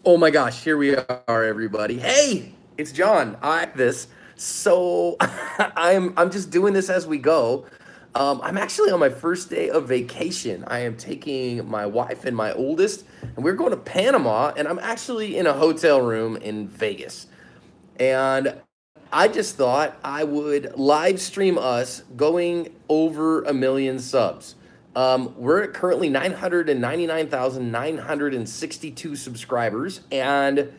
Oh my gosh, here we are, everybody. Hey, it's John. So I'm just doing this as we go. I'm actually on my first day of vacation. I am taking my wife and my oldest, and we're going to Panama, and I'm actually in a hotel room in Vegas. And I just thought I would live stream us going over a million subs. We're at currently 999,962 subscribers. And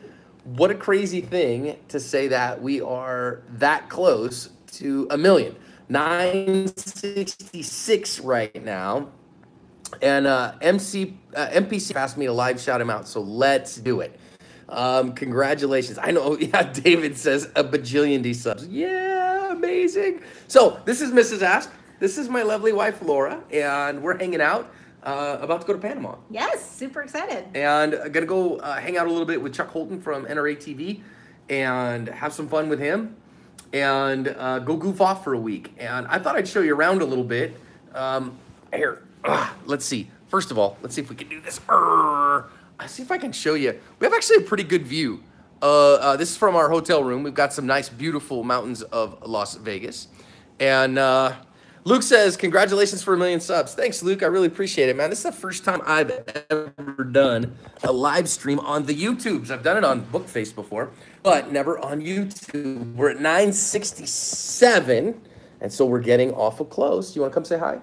what a crazy thing to say that we are that close to a million. 966 right now. And MPC asked me to live shout him out, so let's do it. Congratulations. I know, yeah, David says a bajillion D subs. Yeah, amazing. So this is Mrs. Asp. This is my lovely wife, Laura, and we're hanging out, about to go to Panama. Yes, super excited. And I'm going to go hang out a little bit with Chuck Holton from NRA TV and have some fun with him and go goof off for a week. And I thought I'd show you around a little bit. Here, let's see. First of all, let's see if we can do this. I see if I can show you. We have actually a pretty good view. This is from our hotel room. We've got some nice, beautiful mountains of Las Vegas. And Luke says, congratulations for a million subs. Thanks, Luke. I really appreciate it, man. This is the first time I've ever done a live stream on the YouTubes. I've done it on Bookface before, but never on YouTube. We're at 967, and so we're getting awful close. You want to come say hi?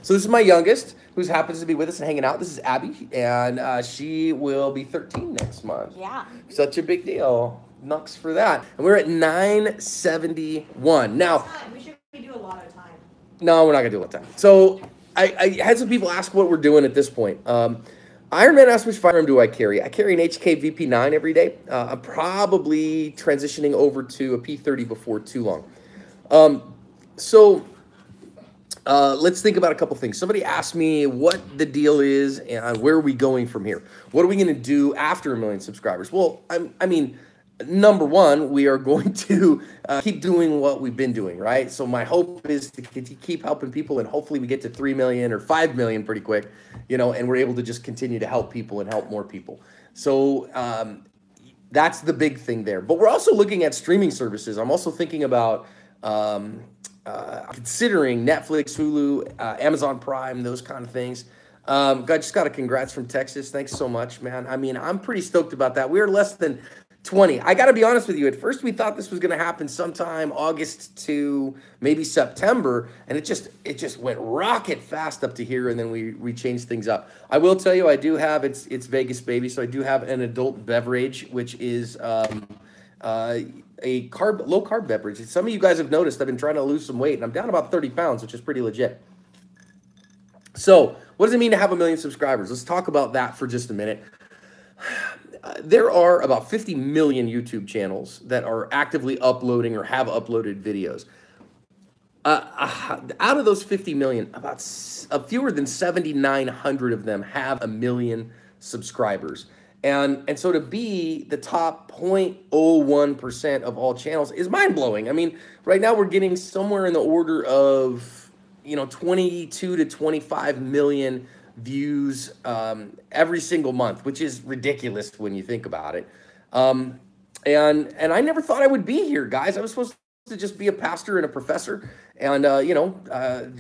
So this is my youngest, who happens to be with us and hanging out. This is Abby, and she will be 13 next month. Yeah. Such a big deal. Nux for that. And we're at 971. Now, we should do a lot of time. No, we're not going to do a lot of time. So I had some people ask what we're doing at this point. Ironman asked which firearm do I carry. I carry an HK VP9 every day. I'm probably transitioning over to a P30 before too long. Let's think about a couple things. Somebody asked me what the deal is and where are we going from here. What are we going to do after a million subscribers? Well, I mean, number one, we are going to keep doing what we've been doing, right? So my hope is to keep helping people, and hopefully we get to 3 million or 5 million pretty quick, you know, and we're able to just continue to help people and help more people. So that's the big thing there. But we're also looking at streaming services. I'm also thinking about considering Netflix, Hulu, Amazon Prime, those kind of things. I just got a congrats from Texas. Thanks so much, man. I mean, I'm pretty stoked about that. We are less than 20. I got to be honest with you. At first, we thought this was going to happen sometime August to maybe September, and it just went rocket fast up to here, and then we changed things up. I will tell you, I do have it's Vegas, baby. So I do have an adult beverage, which is a low carb beverage. Some of you guys have noticed I've been trying to lose some weight, and I'm down about 30 pounds, which is pretty legit. So what does it mean to have a million subscribers? Let's talk about that for just a minute. There are about 50 million YouTube channels that are actively uploading or have uploaded videos. Out of those 50 million, about fewer than 7,900 of them have a million subscribers. And so to be the top 0.01% of all channels is mind-blowing. I mean, right now we're getting somewhere in the order of, 22 to 25 million views every single month, which is ridiculous when you think about it. And I never thought I would be here, guys. I was supposed to just be a pastor and a professor and,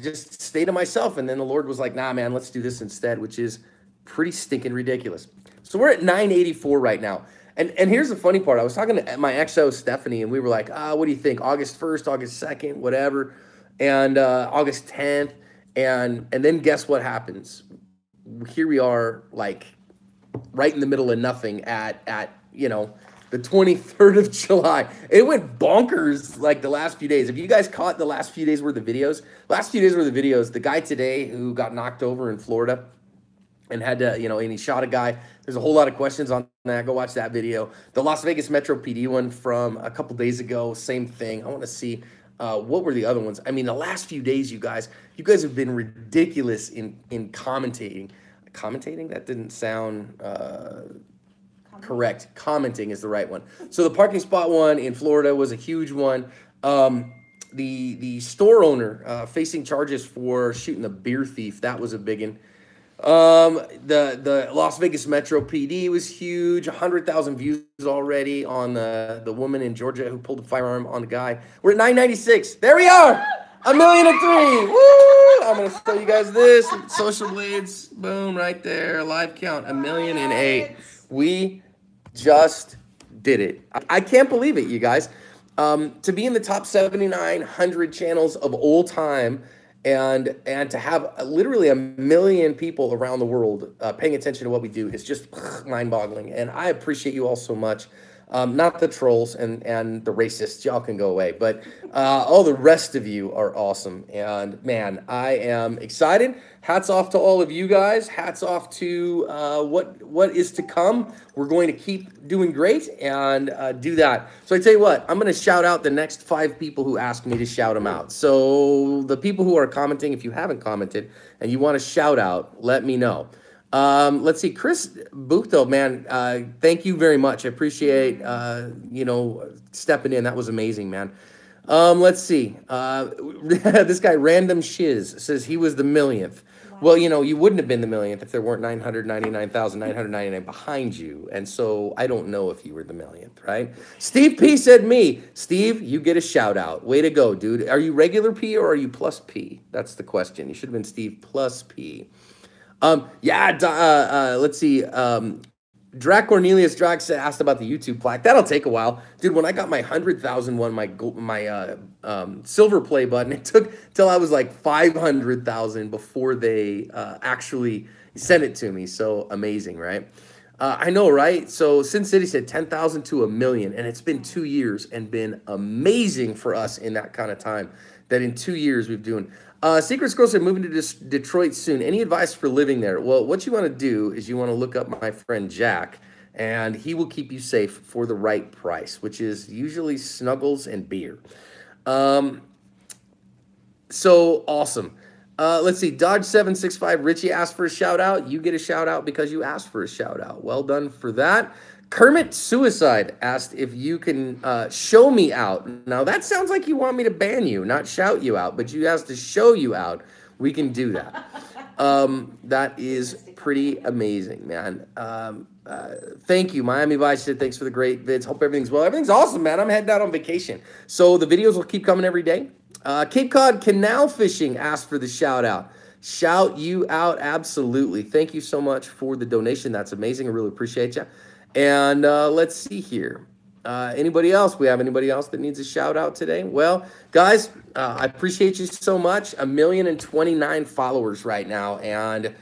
just stay to myself. And then the Lord was like, nah, man, let's do this instead, which is pretty stinking ridiculous. So we're at 984 right now. And here's the funny part. I was talking to my XO, Stephanie, and we were like, what do you think? August 1st, August 2nd, whatever. And August 10th. And then guess what happens? Here we are, like, right in the middle of nothing at the 23rd of July. It went bonkers, like, the last few days. Have you guys caught the last few days worth of videos? The guy today who got knocked over in Florida and had to, and he shot a guy. There's a whole lot of questions on that. Go watch that video. The Las Vegas Metro PD one from a couple days ago, same thing. I want to see what were the other ones. I mean, the last few days, you guys have been ridiculous in commentating. Commentating? That didn't sound correct. Commenting is the right one. So the parking spot one in Florida was a huge one. The store owner facing charges for shooting the beer thief, that was a big one. The Las Vegas Metro PD was huge. 100,000 views already on the woman in Georgia who pulled a firearm on the guy. We're at 996. There we are. 1,000,003. Woo! I'm gonna show you guys this. Social Blades. Boom, right there. Live count. 1,000,008. We just did it. I can't believe it, you guys. To be in the top 7,900 channels of all time, and to have literally 1,000,000 people around the world paying attention to what we do is just mind-boggling. And I appreciate you all so much. Not the trolls and the racists, y'all can go away, but all the rest of you are awesome. And man, I am excited. Hats off to all of you guys. Hats off to what is to come. We're going to keep doing great and do that. So I tell you what, I'm going to shout out the next 5 people who asked me to shout them out. So the people who are commenting, if you haven't commented and you want to shout out, let me know. Let's see, Chris Buchtel, man, thank you very much. I appreciate, you know, stepping in. That was amazing, man. Let's see, this guy, Random Shiz, says he was the 1,000,000th. Wow. Well, you know, you wouldn't have been the 1,000,000th if there weren't 999,999 behind you. And so I don't know if you were the 1,000,000th, right? Steve P said me. Steve, you get a shout out. Way to go, dude. Are you regular P or are you plus P? That's the question. You should have been Steve plus P. Let's see. Drac Cornelius Drac asked about the YouTube plaque. That'll take a while. Dude, when I got my 100,000 one, my silver play button, it took till I was like 500,000 before they actually sent it to me. So amazing, right? I know, right? So Sin City said 10,000 to 1,000,000, and it's been 2 years and been amazing for us in that kind of time. That in 2 years we've doing. Secret Scroll said moving to Detroit soon. Any advice for living there? Well, what you want to do is you want to look up my friend Jack, and he will keep you safe for the right price, which is usually snuggles and beer. So awesome. Let's see. Dodge 765. Richie asked for a shout out. You get a shout out because you asked for a shout out. Well done for that. Kermit Suicide asked if you can show me out. Now, that sounds like you want me to ban you, not shout you out, but you asked to show you out. We can do that. That is pretty amazing, man. Thank you. Miami Vice said thanks for the great vids. Hope everything's well. Everything's awesome, man. I'm heading out on vacation. So the videos will keep coming every day. Cape Cod Canal Fishing asked for the shout out. Shout you out, absolutely. Thank you so much for the donation. That's amazing. I really appreciate you. And let's see here. Anybody else? We have anybody else that needs a shout out today? Well, guys, I appreciate you so much. 1,029,000 followers right now. And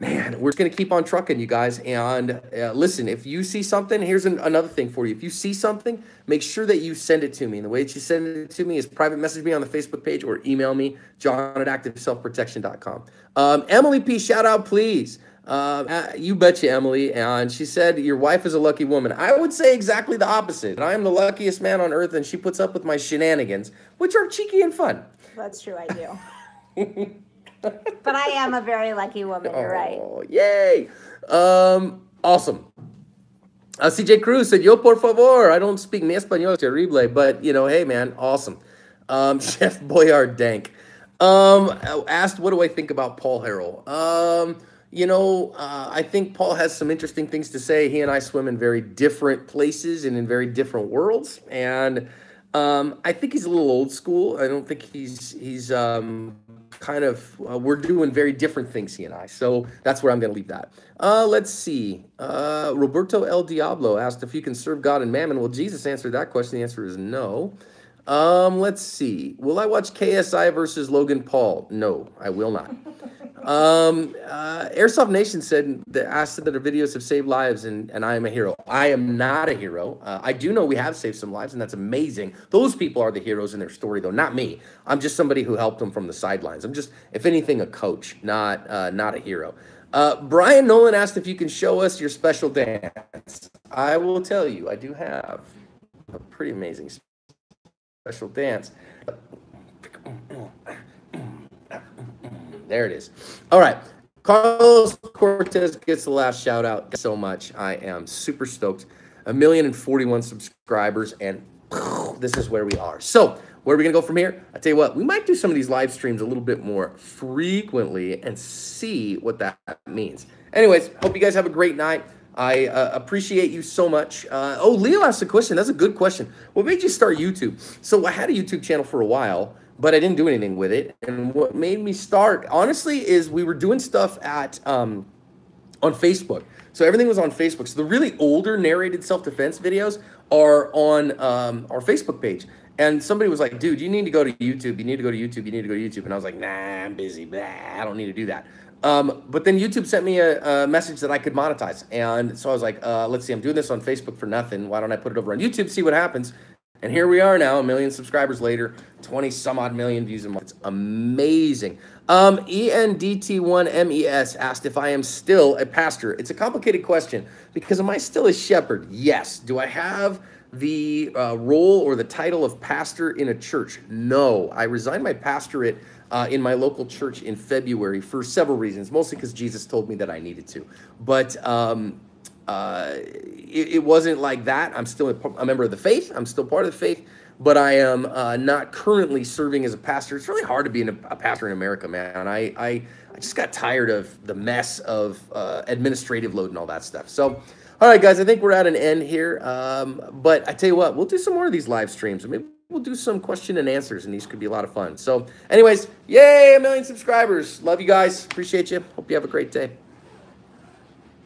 man, we're just going to keep on trucking, you guys. And listen, if you see something, here's another thing for you. If you see something, make sure that you send it to me. And the way that you send it to me is private message me on the Facebook page or email me, john@activeselfprotection.com. Emily P, shout out, please. You betcha, Emily. And she said, your wife is a lucky woman. I would say exactly the opposite. I am the luckiest man on earth, and she puts up with my shenanigans, which are cheeky and fun. That's true, I do. But I am a very lucky woman, you're right. Yay. Awesome. CJ Cruz said, yo, por favor. I don't speak ni español, terrible, but, you know, hey, man, awesome. Chef Boyard Dank asked, what do I think about Paul Harrell? You know, I think Paul has some interesting things to say. He and I swim in very different places and in very different worlds. And I think he's a little old school. I don't think he's kind of, we're doing very different things, he and I. So that's where I'm going to leave that. Let's see. Roberto El Diablo asked if you can serve God and mammon. Well, Jesus answered that question. The answer is no. Let's see. Will I watch KSI versus Logan Paul? No, I will not. Airsoft Nation said that asked that our videos have saved lives and I am a hero. I am not a hero. I do know we have saved some lives, and that's amazing. Those people are the heroes in their story, though, not me. I'm just somebody who helped them from the sidelines. I'm just, if anything, a coach, not a hero. Brian Nolan asked if you can show us your special dance. I will tell you, I do have a pretty amazing special dance. There it is. All right. Carlos Cortez gets the last shout out. Thank you so much. I am super stoked. 1,041,041 subscribers, and this is where we are. So Where are we going to go from here? I tell you what, we might do some of these live streams a little bit more frequently and see what that means. Anyways, hope you guys have a great night. I appreciate you so much. Oh, Leo asked a question. That's a good question. What made you start YouTube? So I had a YouTube channel for a while, but I didn't do anything with it. And what made me start, honestly, is we were doing stuff at on Facebook. So everything was on Facebook. So the really older narrated self-defense videos are on our Facebook page. And somebody was like, dude, you need to go to YouTube. You need to go to YouTube. You need to go to YouTube. And I was like, nah, I'm busy. Blah, I don't need to do that. But then YouTube sent me a message that I could monetize. And so I was like, let's see, I'm doing this on Facebook for nothing. Why don't I put it over on YouTube, see what happens? And here we are now, 1 million subscribers later, 20 some odd million views a month. It's amazing. ENDT1MES asked if I am still a pastor. It's a complicated question because am I still a shepherd? Yes. Do I have the role or the title of pastor in a church? No. I resigned my pastorate in my local church in February for several reasons, mostly because Jesus told me that I needed to. But it wasn't like that. I'm still a member of the faith. I'm still part of the faith, but I am not currently serving as a pastor. It's really hard to be a pastor in America, man. I just got tired of the mess of administrative load and all that stuff. So, all right, guys, I think we're at an end here. But I tell you what, we'll do some more of these live streams. Maybe we'll do some question and answers, and these could be a lot of fun. So anyways, yay, 1 million subscribers. Love you guys. Appreciate you. Hope you have a great day.